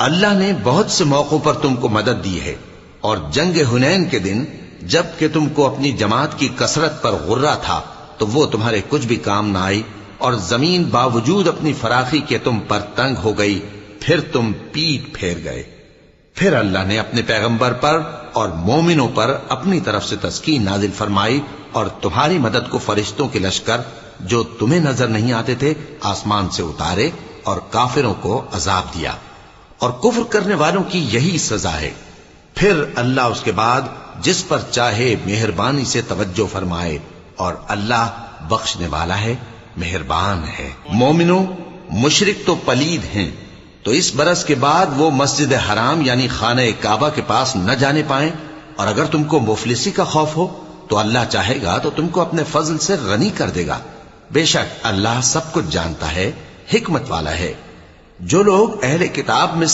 اللہ نے بہت سے موقعوں پر تم کو مدد دی ہے، اور جنگ حنین کے دن جب کہ تم کو اپنی جماعت کی کثرت پر غرہ تھا تو وہ تمہارے کچھ بھی کام نہ آئی، اور زمین باوجود اپنی فراخی کے تم پر تنگ ہو گئی، پھر تم پیٹ پھیر گئے۔ پھر اللہ نے اپنے پیغمبر پر اور مومنوں پر اپنی طرف سے تسکین نازل فرمائی، اور تمہاری مدد کو فرشتوں کے لشکر جو تمہیں نظر نہیں آتے تھے آسمان سے اتارے، اور کافروں کو عذاب دیا، اور کفر کرنے والوں کی یہی سزا ہے۔ پھر اللہ اس کے بعد جس پر چاہے مہربانی سے توجہ فرمائے، اور اللہ بخشنے والا ہے، مہربان ہے۔ مومنوں، مشرک تو پلید ہیں، تو اس برس کے بعد وہ مسجد حرام یعنی خانہ کعبہ کے پاس نہ جانے پائیں، اور اگر تم کو مفلسی کا خوف ہو تو اللہ چاہے گا تو تم کو اپنے فضل سے غنی کر دے گا۔ بے شک اللہ سب کچھ جانتا ہے، حکمت والا ہے۔ جو لوگ اہل کتاب میں سے